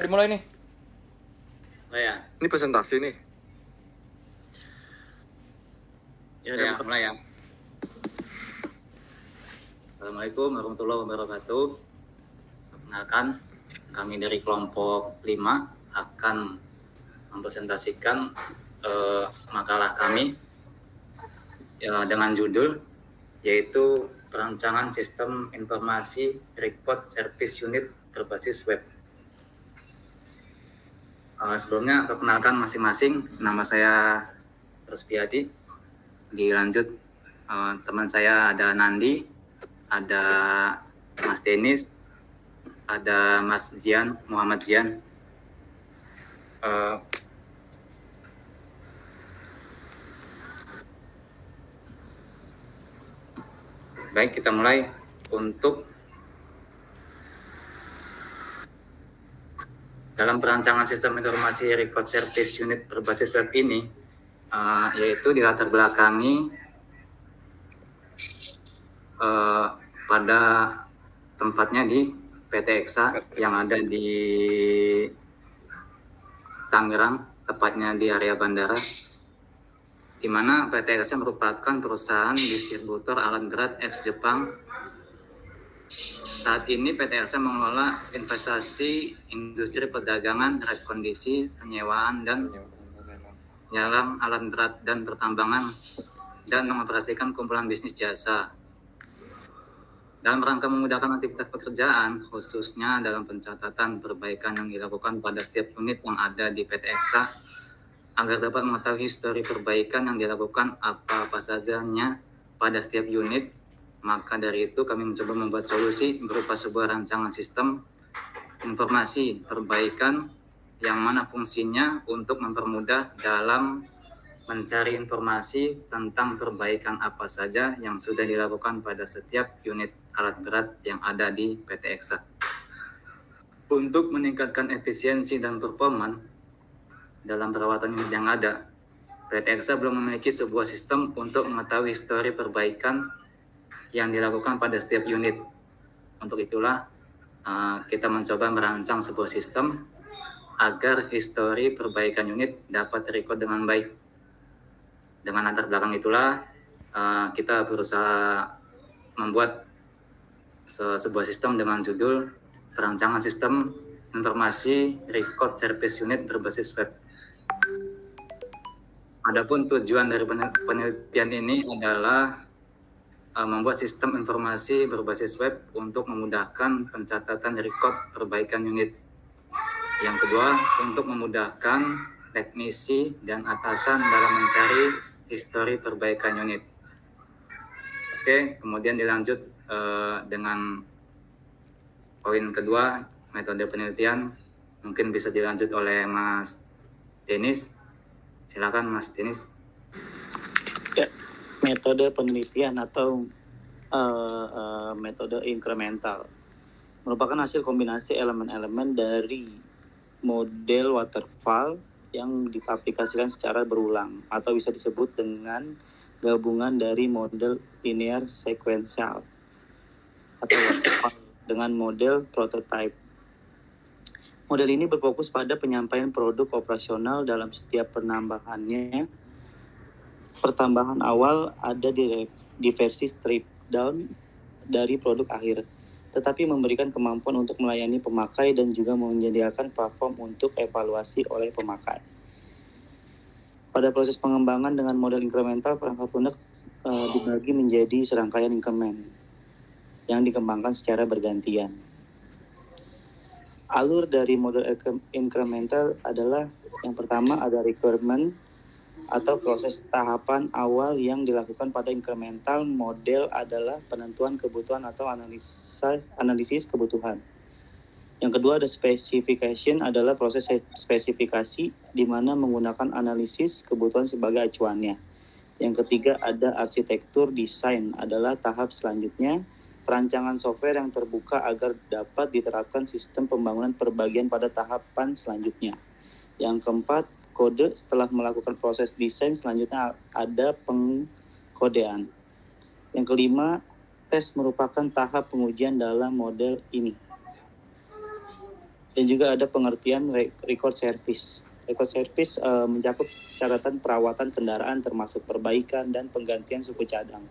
Dimulai nih. Oh ya, Ini presentasi nih. ya mulai ya. Assalamualaikum warahmatullahi wabarakatuh. Perkenalkan, kami dari kelompok 5 akan mempresentasikan makalah kami dengan judul yaitu perancangan sistem informasi record service unit berbasis web. Sebelumnya perkenalkan masing-masing, nama saya Rusbiadi. Dilanjut teman saya ada Nandi, ada Mas Denis, ada Mas Zian, Muhammad Zian. Baik, kita mulai. Untuk dalam perancangan sistem informasi record service unit berbasis web ini, yaitu dilatar belakangi pada tempatnya di PT EXA yang ada di Tangerang, tepatnya di area bandara, di mana PT EXA merupakan perusahaan distributor alat berat ex Jepang. Saat ini PT EXA mengelola investasi industri perdagangan, rekondisi, penyewaan, dan penyaluran alat berat dan pertambangan, dan mengoperasikan kumpulan bisnis jasa. Dalam rangka memudahkan aktivitas pekerjaan, khususnya dalam pencatatan perbaikan yang dilakukan pada setiap unit yang ada di PT EXA, agar dapat mengetahui histori perbaikan yang dilakukan apa-apa sajanya pada setiap unit, maka dari itu kami mencoba membuat solusi berupa sebuah rancangan sistem informasi perbaikan yang mana fungsinya untuk mempermudah dalam mencari informasi tentang perbaikan apa saja yang sudah dilakukan pada setiap unit alat berat yang ada di PT EXA. Untuk meningkatkan efisiensi dan performa dalam perawatan unit yang ada, PT EXA belum memiliki sebuah sistem untuk mengetahui histori perbaikan yang dilakukan pada setiap unit. Untuk itulah kita mencoba merancang sebuah sistem agar histori perbaikan unit dapat direkod dengan baik. Dengan latar belakang itulah kita berusaha membuat sebuah sistem dengan judul perancangan sistem informasi record service unit berbasis web. Adapun tujuan dari penelitian ini adalah membuat sistem informasi berbasis web untuk memudahkan pencatatan record perbaikan unit. Yang kedua, untuk memudahkan teknisi dan atasan dalam mencari histori perbaikan unit. Oke, kemudian dilanjut dengan poin kedua, metode penelitian. Mungkin bisa dilanjut oleh Mas Denis. Silakan Mas Denis. Ya, metode penelitian atau metode inkremental merupakan hasil kombinasi elemen-elemen dari model waterfall yang diaplikasikan secara berulang atau bisa disebut dengan gabungan dari model linear sequential atau waterfall dengan model prototype. Model ini berfokus pada penyampaian produk operasional dalam setiap penambahannya. Pertambahan awal ada di versi strip down dari produk akhir, tetapi memberikan kemampuan untuk melayani pemakai dan juga menyediakan platform untuk evaluasi oleh pemakai. Pada proses pengembangan dengan model inkremental, perangkat lunak dibagi menjadi serangkaian increment yang dikembangkan secara bergantian. Alur dari model incremental adalah yang pertama ada requirement atau proses tahapan awal yang dilakukan pada incremental model adalah penentuan kebutuhan atau analisis kebutuhan. Yang kedua ada specification adalah proses spesifikasi di mana menggunakan analisis kebutuhan sebagai acuannya. Yang ketiga ada arsitektur desain adalah tahap selanjutnya, perancangan software yang terbuka agar dapat diterapkan sistem pembangunan perbagian pada tahapan selanjutnya. Yang keempat, kode setelah melakukan proses desain selanjutnya ada pengkodean. Yang kelima, tes merupakan tahap pengujian dalam model ini. Dan juga ada pengertian record service. Record service mencakup catatan perawatan kendaraan termasuk perbaikan dan penggantian suku cadang.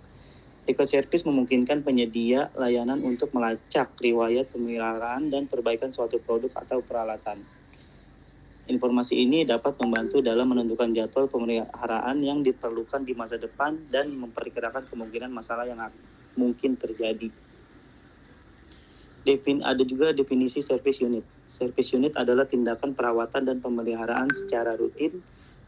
Record service memungkinkan penyedia layanan untuk melacak riwayat pemeliharaan dan perbaikan suatu produk atau peralatan. Informasi ini dapat membantu dalam menentukan jadwal pemeliharaan yang diperlukan di masa depan dan memperkirakan kemungkinan masalah yang mungkin terjadi. Ada juga definisi service unit. Service unit adalah tindakan perawatan dan pemeliharaan secara rutin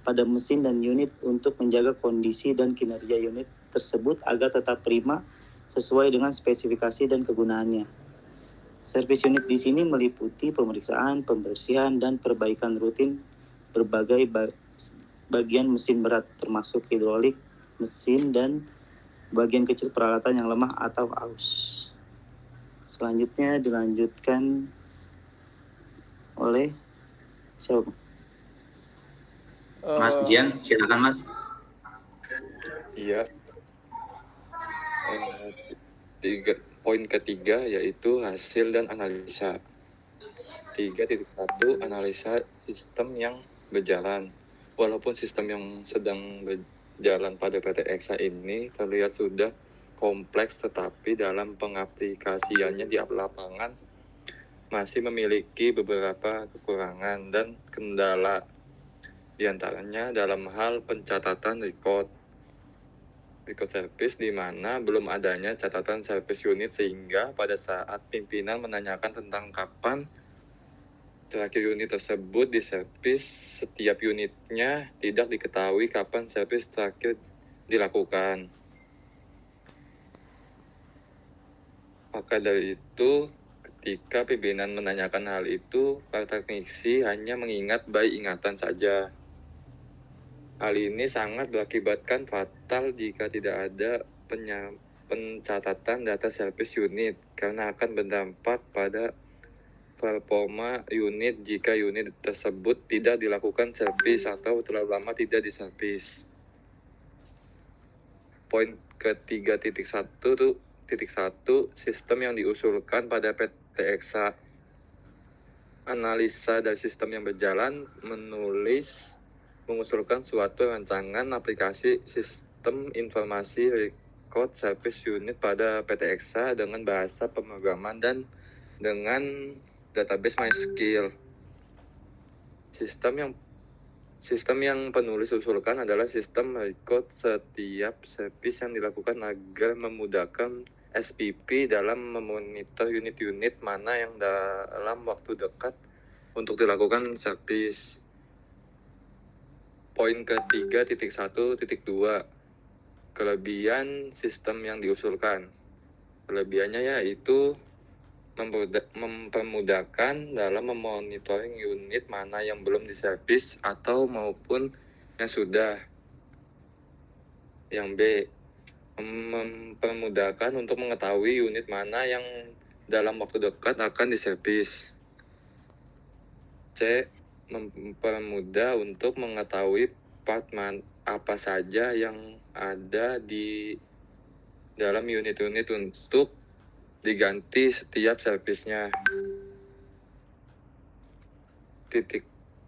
pada mesin dan unit untuk menjaga kondisi dan kinerja unit tersebut agar tetap prima sesuai dengan spesifikasi dan kegunaannya. Service unit di sini meliputi pemeriksaan, pembersihan, dan perbaikan rutin berbagai bagian mesin berat termasuk hidrolik, mesin, dan bagian kecil peralatan yang lemah atau aus. Selanjutnya dilanjutkan oleh siapa? Mas Jian, silakan Mas. Iya. Poin ketiga yaitu hasil dan analisa. 3.1 analisa sistem yang berjalan. Walaupun sistem yang sedang berjalan pada PT EXA ini terlihat sudah kompleks, tetapi dalam pengaplikasiannya di lapangan masih memiliki beberapa kekurangan dan kendala, diantaranya dalam hal pencatatan record service, di mana belum adanya catatan service unit, sehingga pada saat pimpinan menanyakan tentang kapan terakhir unit tersebut diservis, setiap unitnya tidak diketahui kapan servis terakhir dilakukan. Maka dari itu, ketika pimpinan menanyakan hal itu, para teknisi hanya mengingat by ingatan saja. Hal ini sangat berakibatkan fatal jika tidak ada pencatatan data service unit, karena akan berdampak pada performa unit jika unit tersebut tidak dilakukan servis atau terlalu lama tidak diservis. Poin ketiga titik satu, sistem yang diusulkan pada PT EXA. Analisa dari sistem yang berjalan mengusulkan suatu rancangan aplikasi sistem informasi record service unit pada PT EXA dengan bahasa pemrograman dan dengan database MySQL. Sistem yang penulis usulkan adalah sistem record setiap servis yang dilakukan agar memudahkan SPP dalam memonitor unit-unit mana yang dalam waktu dekat untuk dilakukan servis. Poin ketiga titik 1.2, kelebihan sistem yang diusulkan. Kelebihannya yaitu mempermudahkan dalam memonitoring unit mana yang belum diservis atau maupun yang sudah. Yang B, mempermudahkan untuk mengetahui unit mana yang dalam waktu dekat akan diservis. C, mempermudah untuk mengetahui part apa saja yang ada di dalam unit-unit untuk diganti setiap servisnya.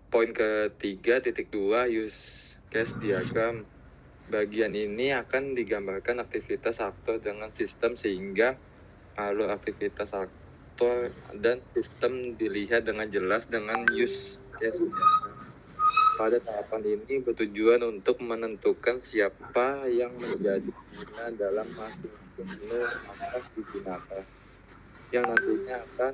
Poin ketiga titik 2, use case diagram. Bagian ini akan digambarkan aktivitas aktor dengan sistem, sehingga alur aktivitas aktor dan sistem dilihat dengan jelas dengan use case. Pada tahapan ini bertujuan untuk menentukan siapa yang menjadi pengguna dalam masing-masing menu akan digunakan, yang nantinya akan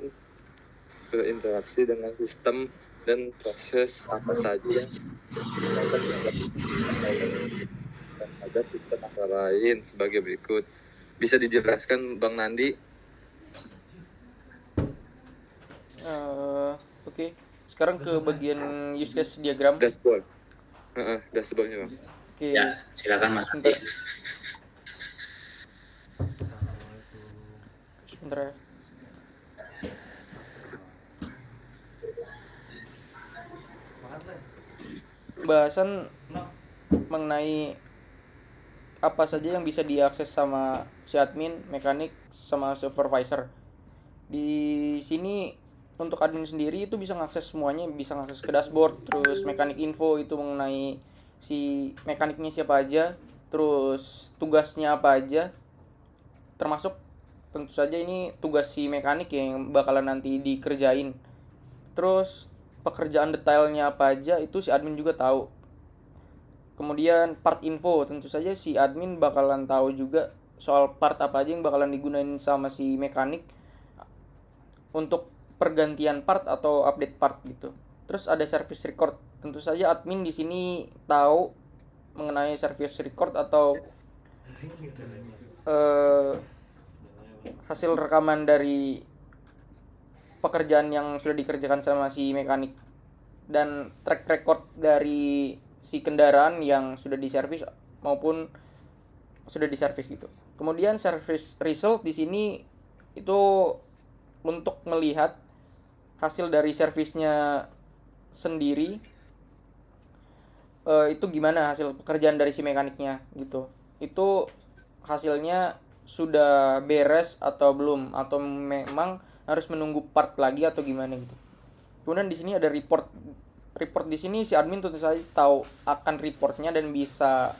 berinteraksi dengan sistem dan proses apa saja yang akan dilakukan terhadap sistem antara lain sebagai berikut. Bisa dijelaskan Bang Nandi? Oke. Sekarang ke bagian use case diagram. Dashboard. Dashboardnya Bang. Oke. Ya, silakan Mas. Sebentar ya. Bahasan mengenai apa saja yang bisa diakses sama si admin, mekanik, sama supervisor. Di sini untuk admin sendiri itu bisa ngakses semuanya, bisa ngakses ke dashboard, terus mekanik info itu mengenai si mekaniknya siapa aja, terus tugasnya apa aja, termasuk tentu saja ini tugas si mekanik yang bakalan nanti dikerjain. Terus pekerjaan detailnya apa aja itu si admin juga tahu. Kemudian part info, tentu saja si admin bakalan tahu juga soal part apa aja yang bakalan digunain sama si mekanik untuk pergantian part atau update part gitu. Terus ada service record. Tentu saja admin di sini tahu mengenai service record atau hasil rekaman dari pekerjaan yang sudah dikerjakan sama si mekanik dan track record dari si kendaraan yang sudah diservis maupun sudah diservis gitu. Kemudian service result di sini itu untuk melihat hasil dari servisnya sendiri, itu gimana hasil pekerjaan dari si mekaniknya gitu. Itu hasilnya sudah beres atau belum, atau memang harus menunggu part lagi atau gimana gitu. Kemudian di sini ada report. Report di sini si admin tentu saja tahu akan reportnya dan bisa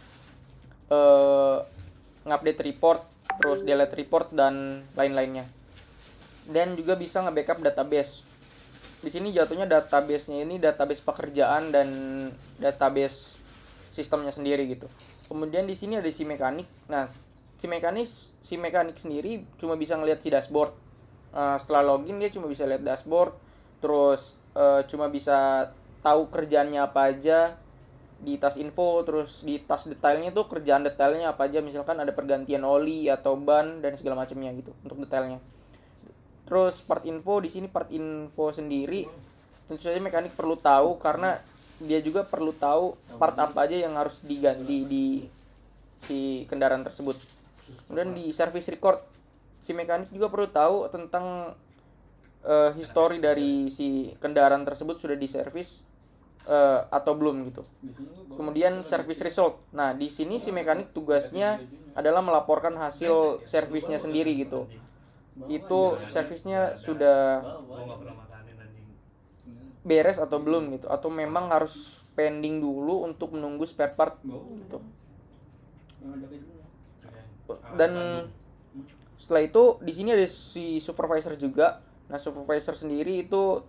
ngupdate report, terus delete report dan lain-lainnya. Dan juga bisa nge-backup database. Di sini jatuhnya database-nya ini database pekerjaan dan database sistemnya sendiri gitu. Kemudian di sini ada si mekanik. Nah, si mekanik sendiri cuma bisa ngelihat si dashboard. Setelah login dia cuma bisa lihat dashboard, terus cuma bisa tahu kerjaannya apa aja di task info, terus di task detailnya tuh kerjaan detailnya apa aja, misalkan ada pergantian oli atau ban dan segala macamnya gitu untuk detailnya. Terus part info, di sini part info sendiri tentu saja mekanik perlu tahu karena dia juga perlu tahu part apa aja yang harus diganti di si kendaraan tersebut. Kemudian di service record, si mekanik juga perlu tahu tentang history dari si kendaraan tersebut sudah diservis atau belum gitu. Kemudian service result. Nah, di sini si mekanik tugasnya adalah melaporkan hasil servisnya sendiri gitu. Itu servisnya sudah beres atau belum gitu, atau memang harus pending dulu untuk menunggu spare part gitu. Dan setelah itu di sini ada si supervisor juga. Nah, supervisor sendiri itu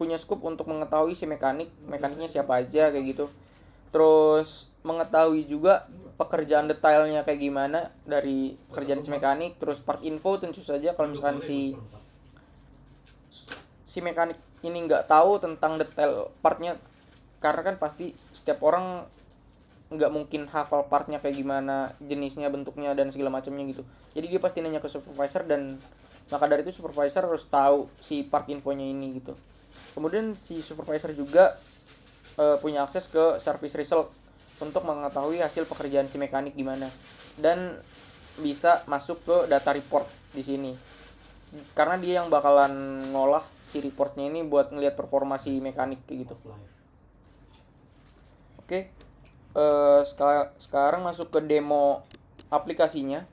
punya scope untuk mengetahui si mekaniknya siapa aja kayak gitu. Terus mengetahui juga pekerjaan detailnya kayak gimana dari pekerjaan si mekanik. Terus part info tentu saja kalau misalkan si mekanik ini nggak tahu tentang detail partnya, karena kan pasti setiap orang nggak mungkin hafal partnya kayak gimana, jenisnya, bentuknya dan segala macamnya gitu. Jadi dia pasti nanya ke supervisor, dan maka dari itu supervisor harus tahu si part infonya ini gitu. Kemudian si supervisor juga punya akses ke service result untuk mengetahui hasil pekerjaan si mekanik gimana, dan bisa masuk ke data report di sini karena dia yang bakalan ngolah si reportnya ini buat ngelihat performa si mekanik kayak gitu. Oke, sekarang masuk ke demo aplikasinya.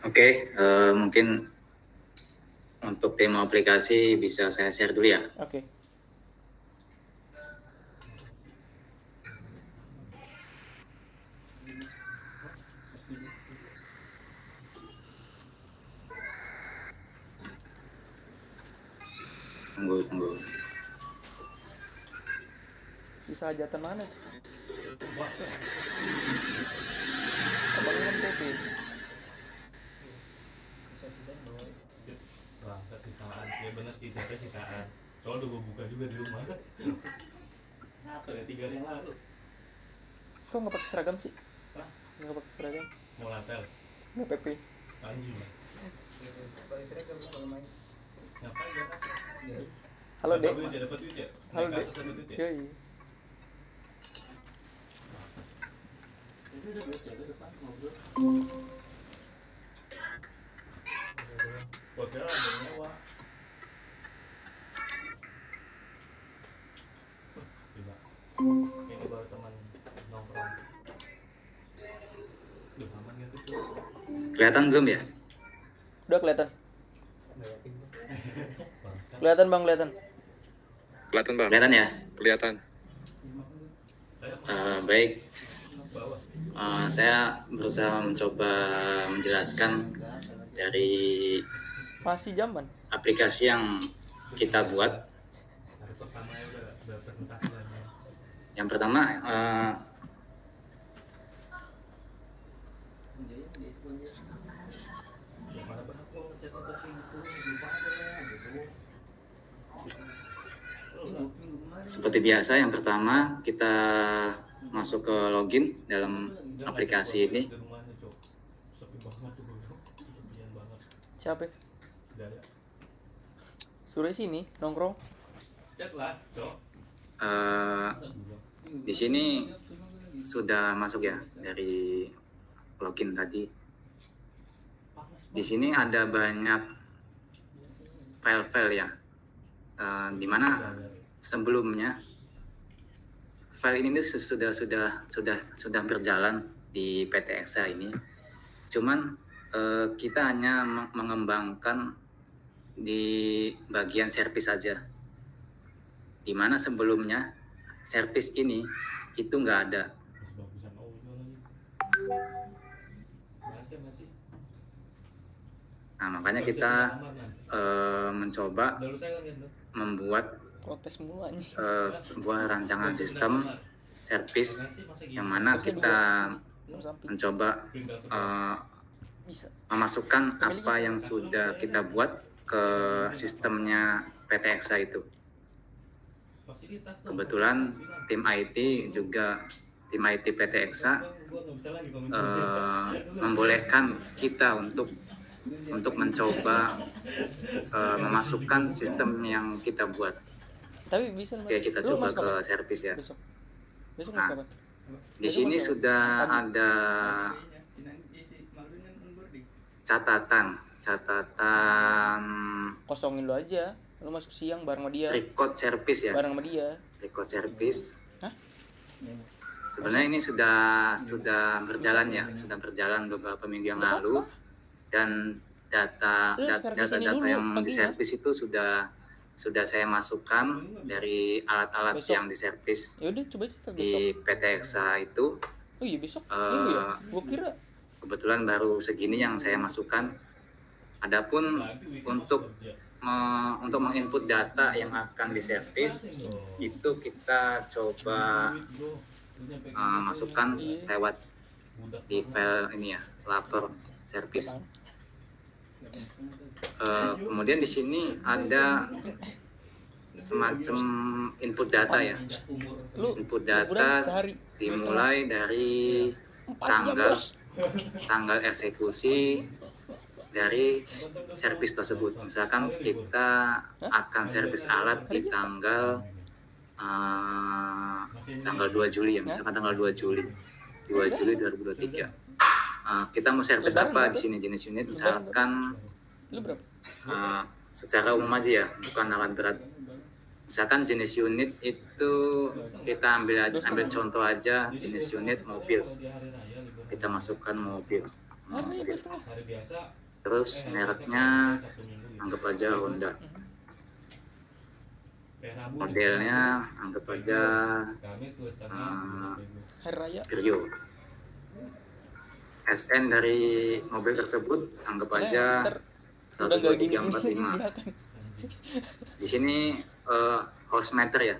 Oke, mungkin untuk demo aplikasi bisa saya share dulu ya. Oke. Tunggu. Sisa hajatan mana? Abang kan PP. Berangkat sisaan, ya bener sih, itu sisaan. Soalnya udah gue buka juga di rumah. Apa ya, 3 hari yang lalu. Kok nggak pakai seragam sih? Hah? Nggak pakai seragam? Mau latel, Nggak PP. anjing. Ngapain ya? Halo Dek. Dapat duit ya? Halo Naik Dek. ke atas dapat duit ya? Yoi. Itu udah duit ya, ke depan ngobrol. Gua kira ada yang nyewa. Gila. Ini baru teman nongkrong. Duh, aman gitu tuh. Kelihatan belum ya? Udah kelihatan. Kelihatan bang, kelihatan. Kelihatan bang? Kelihatan ya? Kelihatan. Baik. Saya berusaha mencoba menjelaskan dari Masih jamban. aplikasi yang kita buat. Hari pertama ya udah presentasi dan Yang pertama, yang mana berapa ngecek kayak gitu lupa aja lah gitu. seperti biasa, yang pertama kita masuk ke login dalam aplikasi ini. Di rumahnya, Cok. Sepi banget tuh, Cok. Sepian banget. Siapa? Gak ada. Suruh sini nongkrong. Chat lah, Cok. Di sini sudah masuk ya dari login tadi. Di sini ada banyak file-file ya, dimana sebelumnya file ini sudah berjalan di PT Exa ini. Cuman kita hanya mengembangkan di bagian servis saja, dimana sebelumnya servis ini itu nggak ada. Bagusan audio lagi. Masih. Nah, makanya kita mencoba Udah lu saya lihat lu. membuat Protes mulu anjing. sebuah rancangan sistem servis yang mana kita Sama samping. mencoba Bisa. memasukkan apa yang sudah kita buat ke sistemnya PT Exa itu. Kebetulan tim IT PT Exa membolehkan kita untuk mencoba memasukkan sistem yang kita buat. Tapi bisa lah. Oke, kita Lu coba masuk ke kapan? servis ya. Besok. Besok Nah, masuk kapan? Di sini masuk sudah pagi. ada catatan Kosongin lu aja. Lu masuk siang bareng sama dia. record service ya. Bareng sama dia. Record service. Hah? Sebenarnya ini sudah berjalan ya, sudah berjalan beberapa minggu yang Nggak lalu, dan data Lu servis ini dulu yang paginya. diservis itu sudah saya masukkan dari alat-alat Besok. yang diservis Ya udah coba cerita besok. di PT Exa itu. Oh iya besok. Eh, Minggu ya? Gua kira Kebetulan baru segini yang saya masukkan. Adapun untuk menginput data yang akan diservis itu kita coba masukkan lewat di file ini ya, lapor servis. Kemudian di sini ada semacam input data ya. lu Input liburan data sehari. dimulai dari 4 jam, Bos. tanggal eksekusi dari servis tersebut. Misalkan kita akan servis alat di tanggal 2 Juli ya, misalkan tanggal 2 Juli 2023. Kita mau servis Lebaran apa berapa? di sini, jenis unit misalkan Lu berapa? secara umum aja ya, bukan alat berat. Misalkan jenis unit itu kita ambil contoh aja, jenis unit mobil. Kita masukkan mobil. Hari ya, 2,5. Hari biasa. Terus mereknya anggap aja Honda. Modelnya anggap aja Kamis 2,5. Hari raya. Vario. SN dari mobil tersebut anggap aja Ntar udah gak gini 12345. belakang. Di sini horse meter ya.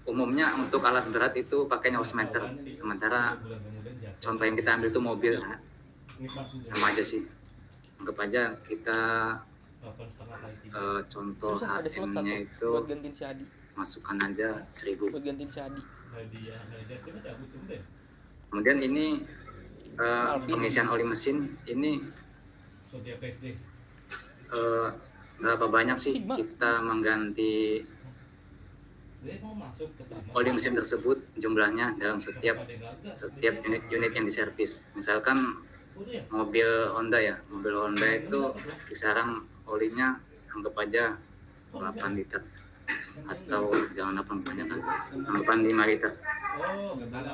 Umumnya untuk alat berat itu pakainya horse meter. Sementara contoh yang kita ambil itu mobil, sama aja sih. Anggap aja kita contoh Susah ada slot satu HM-nya itu buat gantiin si Hadi. masukkan aja 1000. Buat gantiin si Hadi. Kemudian ini pengisian oli mesin ini berapa banyak sih Sigma. kita mengganti oli mesin tersebut, jumlahnya dalam setiap unit yang diservis. Misalkan mobil Honda ya, mobil Honda itu kisaran olinya anggap aja 8 liter, atau jangan 8 kebanyakan, anggapan 5 liter.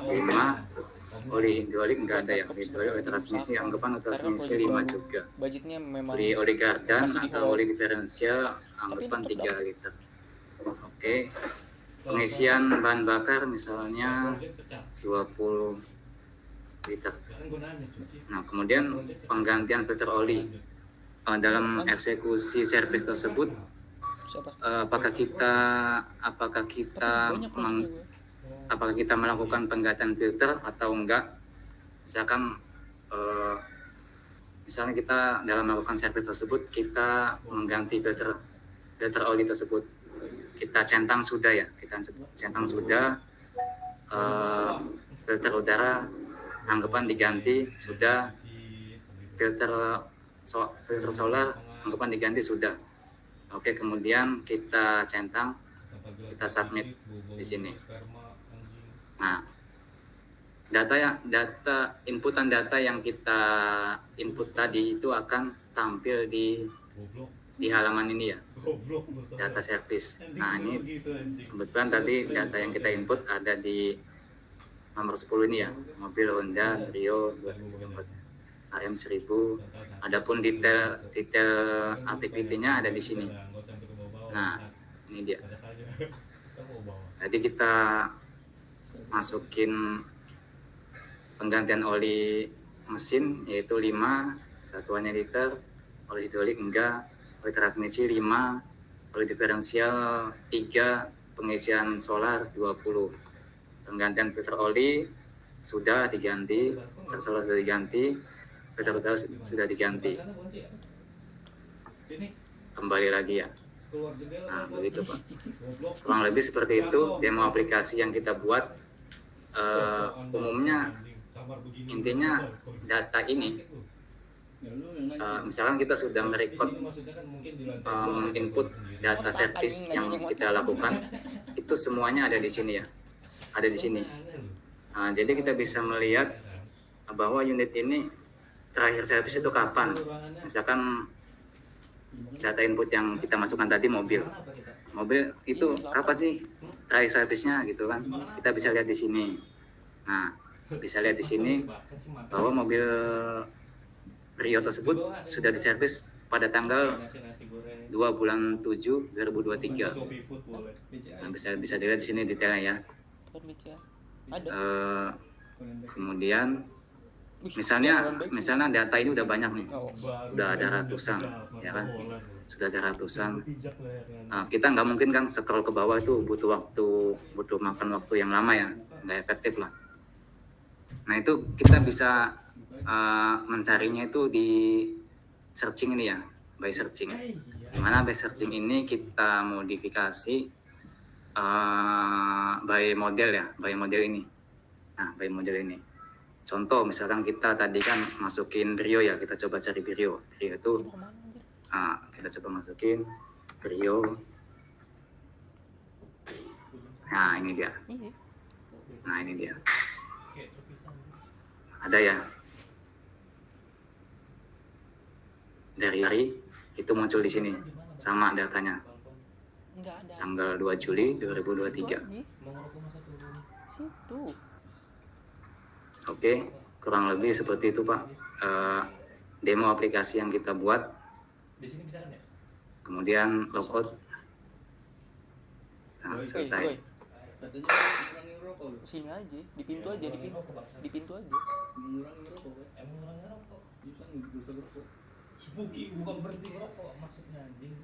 5 oli hidrolik nggak ada ya. Buat laptop Hidrolik, oli sebenarnya transmisi, diusahakan. anggapan oli Karena transmisi project 5 baru, juga. budgetnya memang Oli gardan masih di atau hold. oli diferensial, anggapan tetap 3 dapat. liter. Oke. Pengisian bahan bakar misalnya 20 liter. Nah, kemudian penggantian filter oli. Dalam eksekusi servis tersebut, Siapa? apakah kita Banyak projectnya gue. apakah kita melakukan penggantian filter atau enggak? Misalkan misalnya kita dalam melakukan servis tersebut kita mengganti filter oli tersebut, kita centang sudah ya, filter udara anggapan diganti sudah, filter solar anggapan diganti sudah. Oke, kemudian kita centang, kita submit di sini. Nah, inputan data yang kita input tadi itu akan tampil di halaman ini ya, data service. Nah, ini kebetulan tadi data yang kita input ada di nomor 10 ini ya, mobil Honda Rio 2014 AM1000. Adapun detail activity-nya ada di sini. Nah, ini dia. Jadi kita masukin penggantian oli mesin yaitu 5, satuannya liter, oli hidrolik enggak, oli transmisi 5, oli diferensial 3, pengisian solar 20. Penggantian filter oli sudah diganti, filter solar sudah diganti, filter udara sudah diganti. Kembali lagi ya. Nah, begitu Pak. Kurang lebih seperti itu demo aplikasi yang kita buat. Umumnya intinya data ini, misalkan kita sudah merecord input data service yang kita lakukan, itu semuanya ada di sini ya, ada di sini. Jadi kita bisa melihat bahwa unit ini terakhir servis itu kapan. Misalkan data input yang kita masukkan tadi mobil itu apa sih terakhir servisnya gitu kan, kita bisa lihat di sini. Nah, bisa lihat di sini bahwa mobil Rio tersebut sudah diservis pada tanggal 2 bulan 7 2023. Nah, bisa dilihat di sini detailnya ya. Ada. Kemudian misalnya data ini udah banyak nih, udah ada ratusan ya kan, sudah ada ratusan. Kita nggak mungkin kan scroll ke bawah, itu butuh makan waktu yang lama ya, nggak efektif lah. Nah, itu kita bisa mencarinya itu di searching ini ya, by searching. Dimana by searching ini kita modifikasi by model ya, by model ini. Nah, by model ini. Contoh misalkan kita tadi kan masukin Rio ya, kita coba cari Rio itu. Kita coba masukin Rio. Nah, ini dia. Ada ya. Dari hari itu muncul di sini sama datanya. Tanggal 2 Juli 2023. Situ. Oke, kurang lebih seperti itu Pak. Demo aplikasi yang kita buat. Kemudian logout. Selesai. Sini aja, di pintu aja, di pintu aja. Spooky bukan berhenti ngerokok maksudnya anjing.